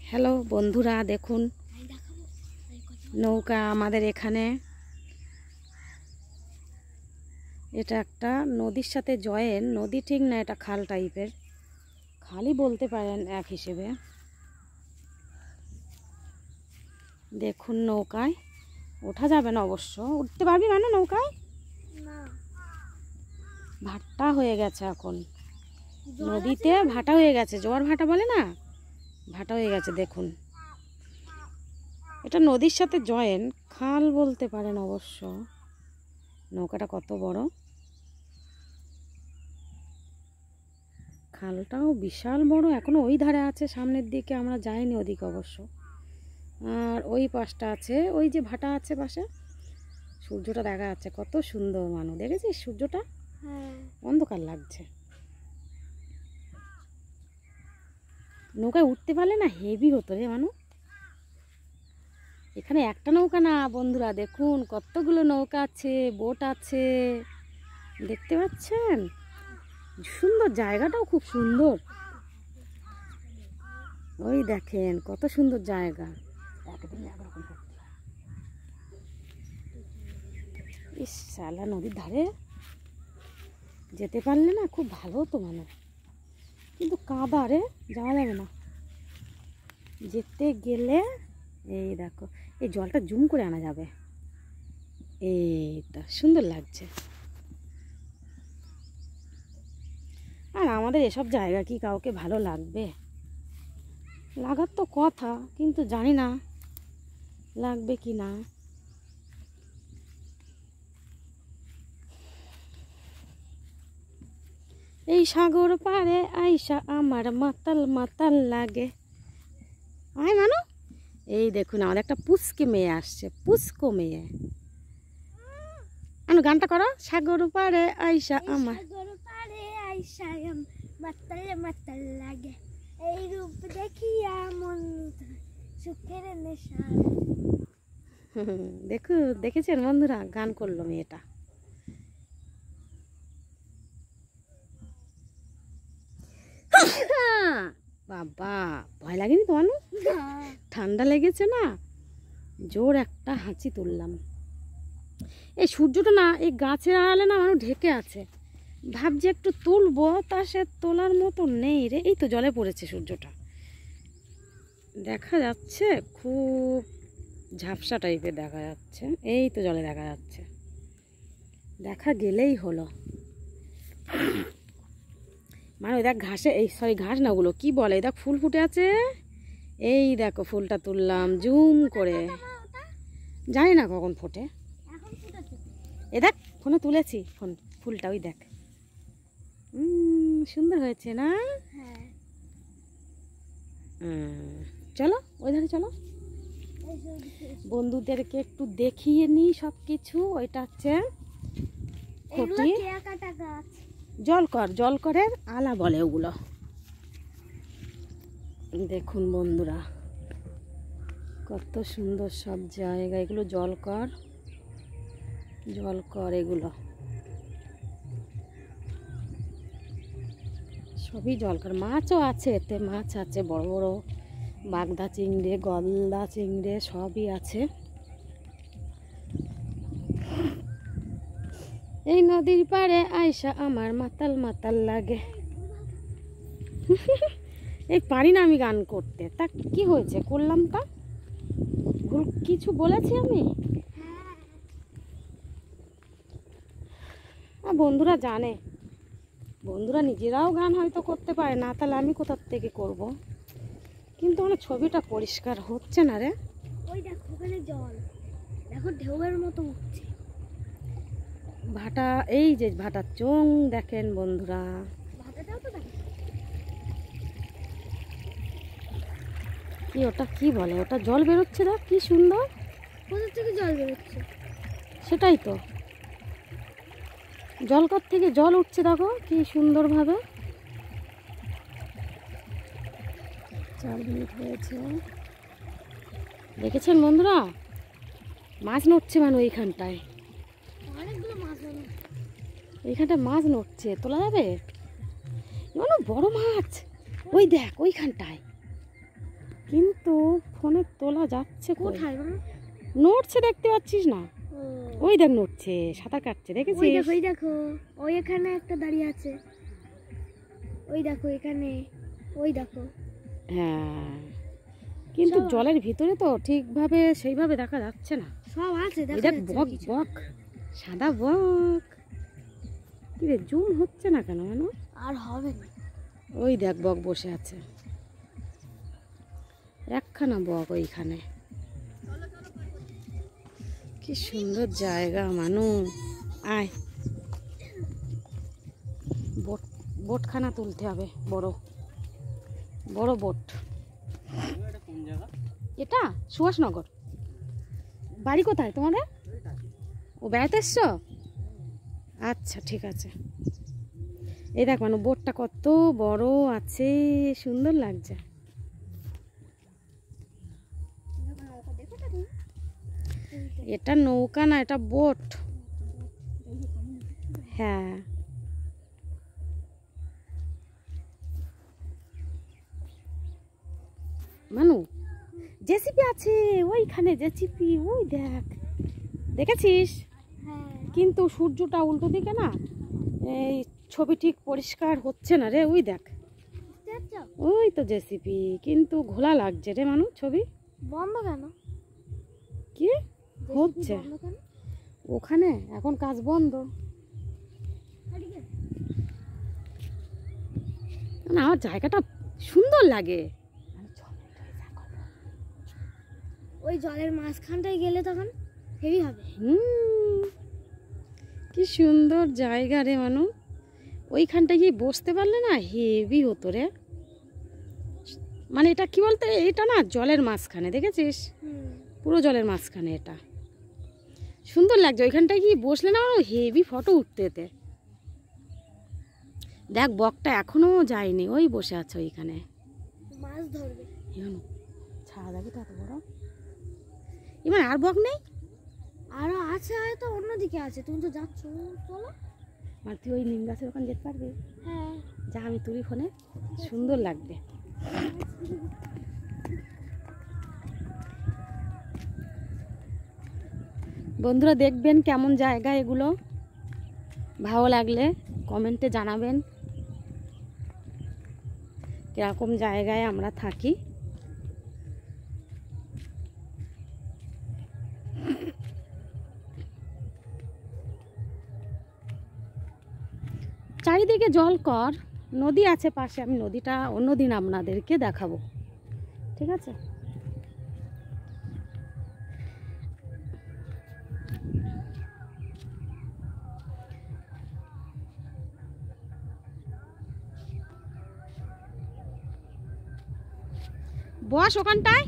Hello বন্ধুরা, দেখুন নৌকা আমাদের এখানে। এটা একটা নদীর সাথে জয়েন, নদী ঠিক না, এটা খাল টাইপের, খালই বলতে পারেন এক হিসেবে। দেখুন নৌকায় ওঠা যাবে না, অবশ্য উঠতে পারবি মানে নৌকায় না, ভাটা হয়ে গেছে এখন নদীতে, ভাটা হয়ে গেছে, জোয়ার ভাটা বলে না, ভাটা হয়ে গেছে। দেখুন এটা নদীর সাথে জয়েন, খাল বলতে পারেন অবশ্য। নৌকাটা কত বড়, খালটাও বিশাল বড়, এখনো ওই ধারে আছে, সামনের দিকে আমরা যাইনি ওদিকে অবশ্য। আর ওই পাশটা আছে, ওই যে ভাটা আছে পাশে, সূর্যটা দেখা যাচ্ছে কত সুন্দর। মানু দেখেছিস সূর্যটা? হ্যাঁ, অন্ধকার লাগছে। নৌকায় উঠতে পারলে না হেভি হতো রে মানু। এখানে একটা নৌকা না বন্ধুরা, দেখুন কতগুলো নৌকা আছে, বোট আছে, দেখতে পাচ্ছেন? সুন্দর, জায়গাটাও খুব সুন্দর। ওই দেখেন কত সুন্দর জায়গা। ইস শালা, নদীর ধারে যেতে পারলে না খুব ভালো হতো মানুষ, কিন্তু কাদা রে, যাওয়া যাবে না। যেতে গেলে এই দেখো, এই জলটা জুম করে আনা যাবে, এইটা সুন্দর লাগছে। আর আমাদের এসব জায়গা কি কাউকে ভালো লাগবে? লাগার তো কথা, কিন্তু জানি না লাগবে কি না। এই সাগর পারে আইসা আমার মাতাল মাতাল লাগে। আয় মানো, এই দেখুন আমাদের একটা পুচকে মেয়ে আসছে, পুচকো মেয়ে। আনো গানটা করো, সাগর পারে আইসা আমার। সাগর পাড়ে আইসা মাতাল মাতাল লাগে, এই রূপ দেখিয়া মন সুখের নেশা। দেখেছেন বন্ধুরা, গান করলো মেয়েটা। বাবা, ভয় লাগেনি তোমার? ঠান্ডা লেগেছে না, জোর একটা হাঁচি তুললাম। এই সূর্যটা না এই গাছের আড়ালে না মানুষ ঢেকে আছে, ভাবছি একটু তুলবো, তা সে তোলার মতো নেই রে। এই তো জলে পড়েছে সূর্যটা, দেখা যাচ্ছে খুব ঝাপসা টাইপের দেখা যাচ্ছে। এই তো জলে দেখা যাচ্ছে, দেখা গেলেই হলো। মানে ওই দেখ ঘাসে, এই সরি ঘাস না, ওগুলো কি বলে, দেখ ফুল ফুটে আছে। এই দেখো ফুলটা তুললাম জুম করে, জানি না কখন ফোটে। এ দেখ ফোনে তুলেছি, ফুলটা ওই দেখ, সুন্দর হয়েছে না? হ্যাঁ, চলো ওই ধারে চলো, বন্ধুদেরকে একটু দেখিয়ে নিই সব কিছু। ওইটা হচ্ছে খুঁটি, জলকরের আলা বলে ওগুলো। দেখুন বন্ধুরা কত সুন্দর সব জায়গা, এগুলো জলকর এগুলো সবই জলকর। মাছও আছে, এতে মাছ আছে, বড় বড় বাগদা চিংড়ি, গলদা চিংড়ি সবই আছে। এই নদীর পাড়ে আইসা আমার মাতাল মাতাল লাগে। এই পারি না আমি গান করতে, তা কি হয়েছে, করলাম তা ভুল কিছু বলেছি আমি? বন্ধুরা জানে, বন্ধুরা নিজেরাও গান হয়তো করতে পারে না, তাহলে আমি কোথার থেকে করব? কিন্তু আমার ছবিটা পরিষ্কার হচ্ছে না রে। ওই দেখো ওখানে জল, দেখো ঢেউয়ের মতো উঠছে ভাটা, এই যে ভাটার চোং দেখেন বন্ধুরা। ভাটাটাও তো দেখো, কি ওটা কি বলে, ওটা জল বেরোচ্ছে, দেখ কি সুন্দর, কোথা থেকে জল বেরোচ্ছে? সেটাই তো, জলকর থেকে জল উঠছে, দেখো কি সুন্দরভাবে। 4 মিনিট হয়েছে। দেখেছেন বন্ধুরা, মাছ নড়ছে মানে ওইখানটায়, অনেকগুলো মাছ, এইখানটায় মাছ নড়ছে, তোলা যাবে? বড় মাছ, ওই দেখ ওইখানটায়, কিন্তু ফোনে তোলা যাচ্ছে কোথায় মা? নড়ছে, দেখতে পাচ্ছিস না? ওই দেখ নড়ছে, সাঁতার কাটছে, ওই দেখেছিস? দেখো, ওই দেখো, ওই এখানে একটা দাঁড়িয়ে আছে। ওই দেখো এখানে, ওই দেখো। হ্যাঁ, কিন্তু সব- জলের ভিতরে তো ঠিকভাবে সেইভাবে দেখা যাচ্ছে না। সব আছে, এই দেখা দেখ যাচ্ছে বক কিছু। বক, সাদা বক। কি রে, জুম হচ্ছে না কেন জানো? আর হবে না। ওই দেখ বক বসে আছে, একখানা বক ওইখানে। কি সুন্দর জায়গা মানু। আয়, বোট, বোটখানা তুলতে হবে, বড় বড় বোট। এটা সুভাষনগর। বাড়ি কোথায় তোমাদের? ও বেড়াতে এসছো? আচ্ছা ঠিক আছে। এই দেখ মানু, বোটটা কত বড় আছে, সুন্দর লাগছে। এটা নৌকা না, এটা বোট। হ্যাঁ, মানু জেসিপি আছে ওইখানে, জেসিপি ওই দেখ, দেখেছিস? হ্যাঁ, কিন্তু সূর্যটা উল্টো দিকে না, এই ছবি ঠিক পরিষ্কার হচ্ছে না রে। ওই দেখ, বুঝতে পারছো? ওই তো জেসিপি, কিন্তু ঘোলা লাগছে রে মানু ছবি। বন্ধ কেন? কি হচ্ছে বন্ধ কেন? ওখানে? এখন কাজ বন্ধ না। আমার জায়গাটা সুন্দর লাগে। ওই জলের মাঝখানটায় গেলে তখন হেভি হবে। কি সুন্দর জায়গা রে মানু। ওইখানটায় গিয়ে বসতে পারলে না হেভি হতো রে। মানে এটা কি বলতে, এটা না জলের মাঝখানে, দেখেছিস? পুরো জলের মাঝখানে এটা, সুন্দর লাগছে। ওইখানটায় গিয়ে বসলে না হেভি ফটো উঠতে। দেখ বকটা এখনো যায়নি, ওই বসে আছে ওইখানে, মাছ ধরবে। ছাড়া যাবে তো এত বড়। এবার আর বক নেই? আরো আছে, হয়তো অন্যদিকে আছে। তুমি তো যাচ্ছ, চলো। আর তুই ওই নিম গাছের ওখানে যেতে পারবি? হ্যাঁ, যা, আমি তুলি ফোনে, সুন্দর লাগবে। বন্ধুরা দেখবেন কেমন জায়গা এগুলো, ভালো লাগলে কমেন্টে জানাবেন কিরকম জায়গায় আমরা থাকি। চারিদিকে জল কর, নদী আছে পাশে। আমি নদীটা অন্যদিন আপনাদেরকে দেখাবো, ঠিক আছে? বস ওখানটায়,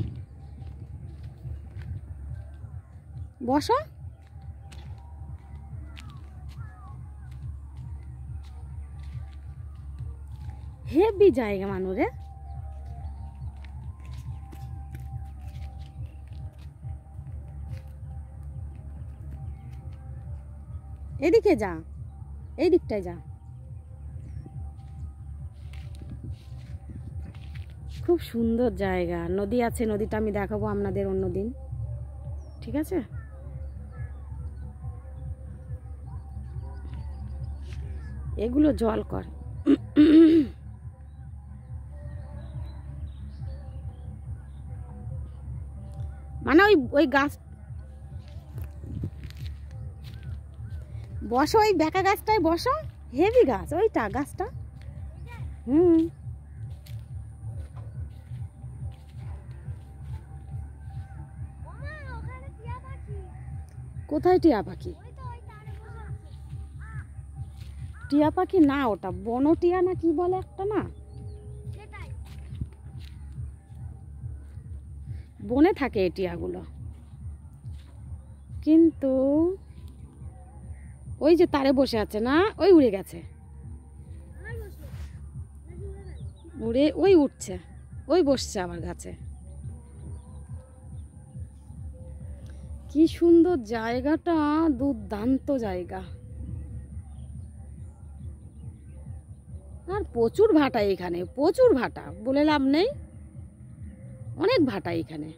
বসো। হেভি জায়গা মানুরে। এদিকে যা, এই দিকটায় যা। খুব সুন্দর জায়গা, নদী আছে, নদীটা আমি দেখাবো আপনাদের অন্যদিন, ঠিক আছে? এগুলো জল কর। মানে ওই ওই গাছ, বসো ওই বেকা গাছটায় বসো, হেভি গাছ ওইটা, গাছটা। ওখানে টিয়া পাখি। কোথায় টিয়া পাখি? ওই তো ওই তারে বসে আছে। টিয়া পাখি না, ওটা বনটিয়া না কি বলে একটা না, সেটাই। বনে থাকে এই টিয়াগুলো। কিন্তু ওই যে তারে বসে আছে না, ওই উড়ে গেছে, আর বসো। নাকি উড়ে গেল? উড়ে ওই উঠছে, ওই বসছে আমার গাছে। কি সুন্দর জায়গাটা, দুর্দান্ত জায়গা। আর প্রচুর ভাটা এখানে, প্রচুর ভাটা, বলে লাভ নেই। অনেক ভাটা এখানে।